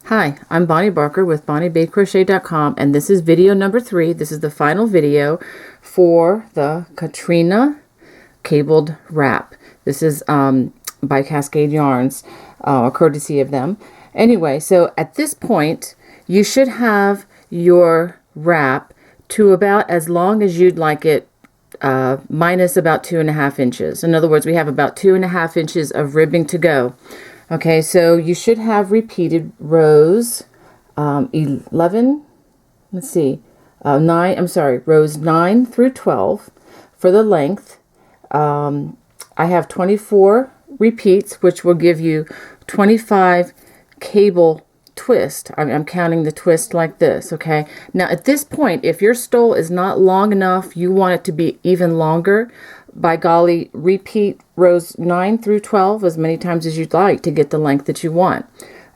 Hi, I'm Bonnie Barker with BonnieBabeCrochet.com, and this is video number 3. This is the final video for the Catrina cabled wrap. This is by Cascade Yarns, courtesy of them. Anyway, so at this point, you should have your wrap to about as long as you'd like it, minus about 2.5 inches. In other words, we have about 2.5 inches of ribbing to go. Okay, so you should have repeated rows 11, let's see, rows 9 through 12 for the length. I have 24 repeats, which will give you 25 cable twist. I'm counting the twist like this, okay? Now at this point, if your stole is not long enough, you want it to be even longer, by golly, repeat rows 9 through 12 as many times as you'd like to get the length that you want.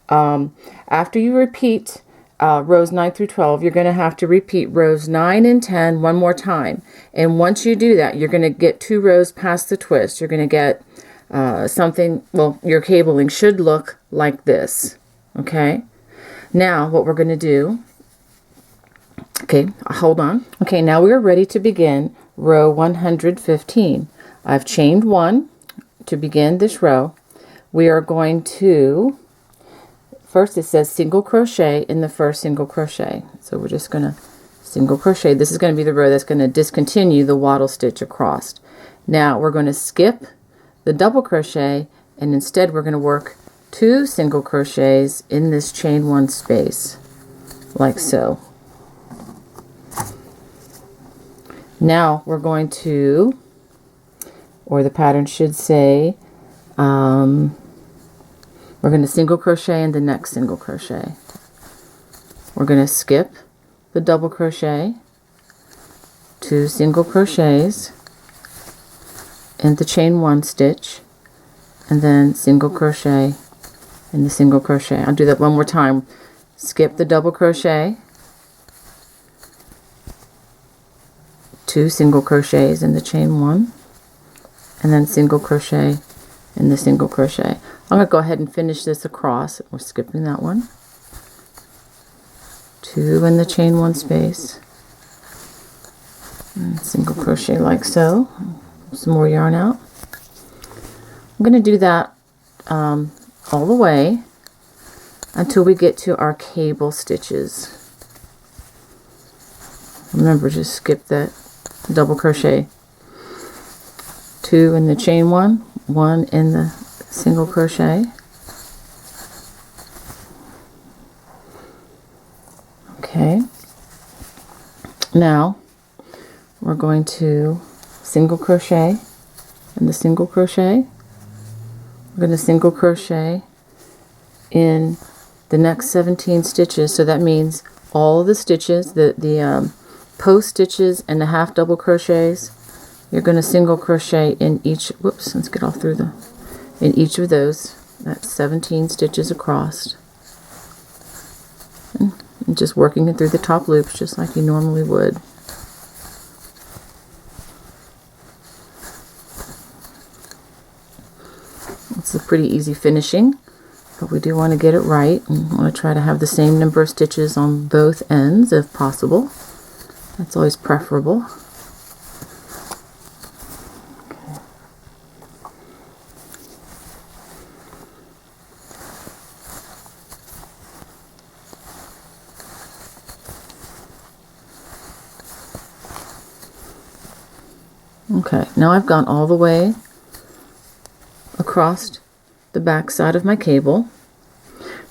After you repeat rows 9 through 12, you're going to have to repeat rows 9 and 10 one more time. And once you do that, you're going to get 2 rows past the twist. You're going to get something, well, your cabling should look like this. Okay? Now, what we're going to do, okay, hold on. Okay, now we are ready to begin row 115. I've chained 1 to begin this row. We are going to, first it says single crochet in the first single crochet. So we're just going to single crochet. This is going to be the row that's going to discontinue the wattle stitch across. Now we're going to skip the double crochet, and instead we're going to work 2 single crochets in this chain 1 space, like so. Now we're going to, or the pattern should say, we're going to single crochet in the next single crochet. We're going to skip the double crochet, 2 single crochets in the chain 1 stitch, and then single crochet in the single crochet. I'll do that one more time. Skip the double crochet, 2 single crochets in the chain 1, and then single crochet in the single crochet. I'm going to go ahead and finish this across. We're skipping that one. 2 in the chain 1 space, and single crochet like so. Some more yarn out. I'm going to do that all the way until we get to our cable stitches. Remember, just skip that double crochet. 2 in the chain 1, 1 in the single crochet. Okay. Now we're going to single crochet in the single crochet. We're going to single crochet in the next 17 stitches. So that means all the stitches, the post stitches and the half double crochets, you're going to single crochet in each, whoops, let's get all through in each of those. That's 17 stitches across. And just working it through the top loops just like you normally would. It's a pretty easy finishing, but we do want to get it right and want to try to have the same number of stitches on both ends if possible. That's always preferable. Okay, now I've gone all the way across the back side of my cable.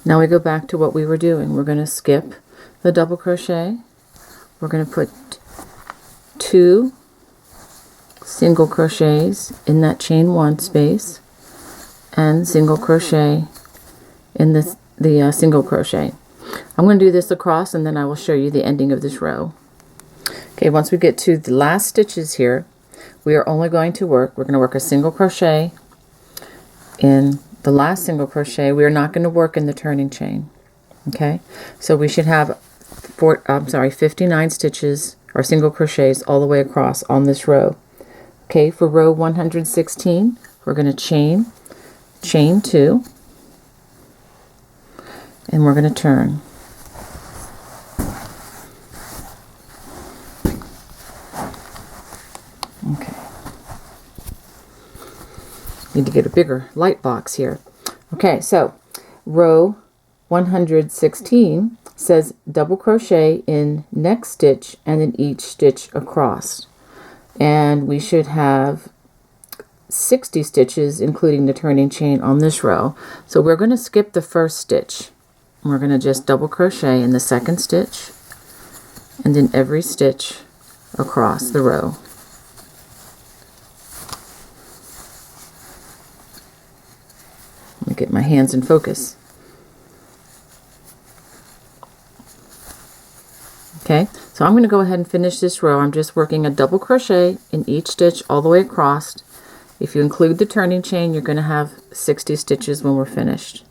Now we go back to what we were doing. We're going to skip the double crochet. We're going to put 2 single crochets in that chain 1 space and single crochet in the single crochet. I'm going to do this across, and then I will show you the ending of this row. Okay, once we get to the last stitches here, we are only going to work, we're going to work a single crochet in the last single crochet. We are not going to work in the turning chain. Okay, so we should have 59 stitches or single crochets all the way across on this row. Okay, for row 116, we're going to chain 2, and we're going to turn. Okay. Need to get a bigger light box here. Okay, so row 116 says double crochet in next stitch and in each stitch across. And we should have 60 stitches, including the turning chain, on this row. So we're going to skip the first stitch. We're going to just double crochet in the second stitch and in every stitch across the row. Let me get my hands in focus. Okay, so I'm going to go ahead and finish this row. I'm just working a double crochet in each stitch all the way across. If you include the turning chain, you're going to have 60 stitches when we're finished.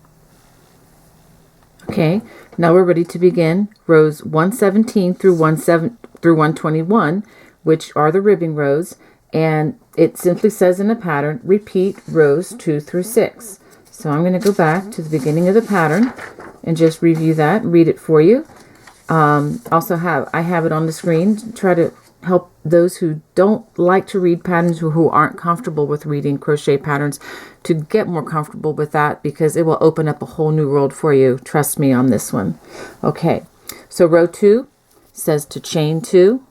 Okay, now we're ready to begin rows 117 through 121, which are the ribbing rows, and it simply says in the pattern, repeat rows 2 through 6. So I'm going to go back to the beginning of the pattern and just review that and read it for you. I have it on the screen to try to help those who don't like to read patterns, who aren't comfortable with reading crochet patterns, to get more comfortable with that, because it will open up a whole new world for you. Trust me on this one. Okay, so row 2 says to chain 2,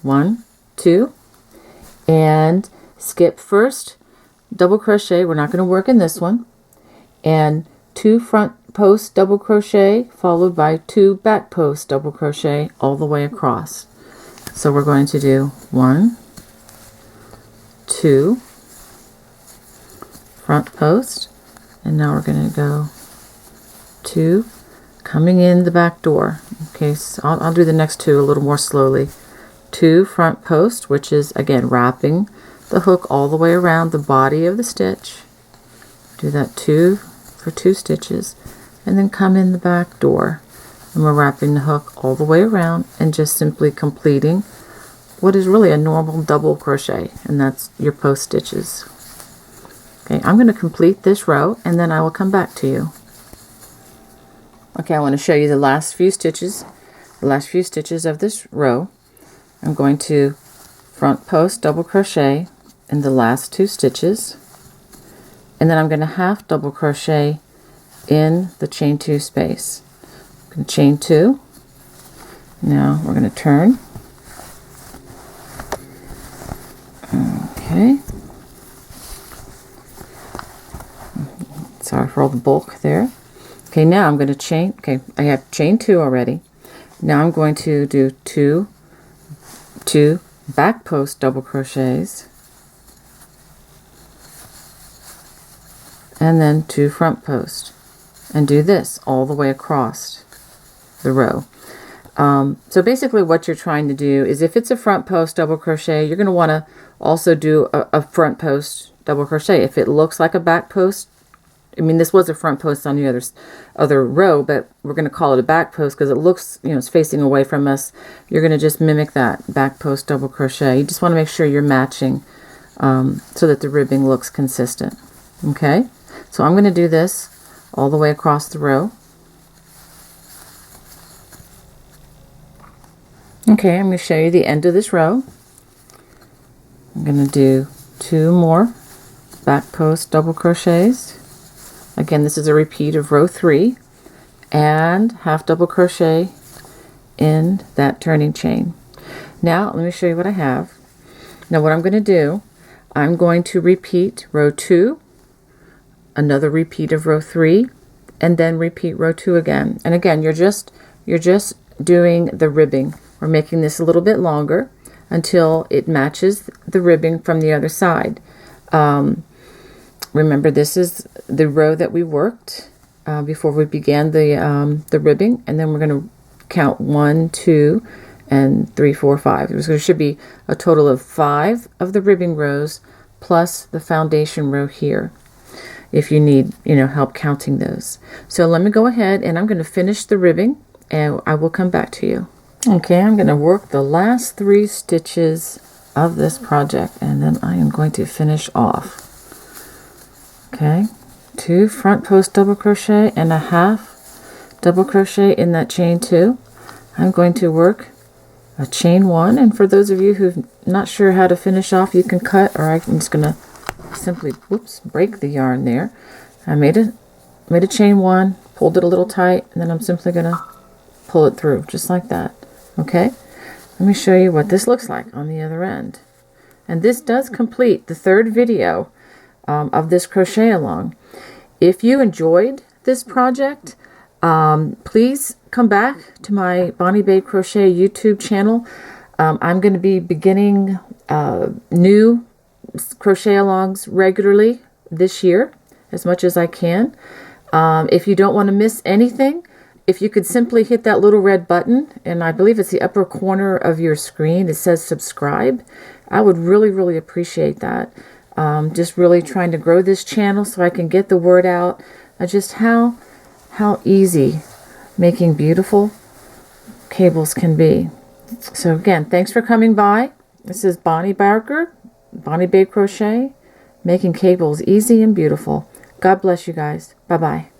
1, 2, and skip first double crochet. We're not going to work in this one, and 2 front post double crochet followed by 2 back post double crochet all the way across. So we're going to do 1, 2 front post, and now we're going to go 2 coming in the back door. Okay, so I'll do the next 2 a little more slowly. 2 front post, which is again wrapping the hook all the way around the body of the stitch. Do that 2 for 2 stitches, and then come in the back door, and we're wrapping the hook all the way around and just simply completing what is really a normal double crochet, and that's your post stitches. Okay, I'm going to complete this row and then I will come back to you. Okay, I want to show you the last few stitches of this row. I'm going to front post double crochet in the last 2 stitches, and then I'm going to half double crochet in the chain 2 space. I'm going to chain 2. Now we're going to turn. Okay. Sorry for all the bulk there. Okay, now I'm going to chain. Okay, I have chain 2 already. Now I'm going to do 2 back post double crochets, and then 2 front post, and do this all the way across the row. So basically what you're trying to do is, if it's a front post double crochet, you're going to want to also do a front post double crochet. If it looks like a back post, I mean, this was a front post on the other row, but we're going to call it a back post because it looks, it's facing away from us. You're going to just mimic that back post double crochet. You just want to make sure you're matching so that the ribbing looks consistent. Okay, so I'm going to do this all the way across the row. Okay, I'm going to show you the end of this row. I'm going to do 2 more back post double crochets. Again, this is a repeat of row 3, and half double crochet in that turning chain. Now let me show you what I have. Now what I'm going to do, I'm going to repeat row 2, another repeat of row 3, and then repeat row 2 again. And again, you're just doing the ribbing. We're making this a little bit longer until it matches the ribbing from the other side. Remember, this is the row that we worked before we began the ribbing, and then we're going to count 1, 2, and 3, 4, 5. There should be a total of 5 of the ribbing rows plus the foundation row here, if you need help counting those. So let me go ahead and I'm going to finish the ribbing, and I will come back to you. Okay, I'm going to work the last 3 stitches of this project, and then I am going to finish off. Okay, 2 front post double crochet and a half double crochet in that chain 2. I'm going to work a chain 1, and for those of you who's not sure how to finish off, you can cut, or I'm just going to simply, break the yarn there. I made a chain 1, pulled it a little tight, and then I'm simply going to pull it through, just like that. Okay? Let me show you what this looks like on the other end. And this does complete the 3rd video of this crochet along. If you enjoyed this project, please come back to my Bonnie Babe Crochet YouTube channel. I'm going to be beginning new crochet alongs regularly this year, as much as I can. If you don't want to miss anything, if you could simply hit that little red button, and I believe it's the upper corner of your screen, it says subscribe. I would really, really appreciate that. Just really trying to grow this channel so I can get the word out of just how easy making beautiful cables can be. So again, thanks for coming by. This is Bonnie Barker, Bonnie Babe Crochet, making cables easy and beautiful. God bless you guys. Bye-bye.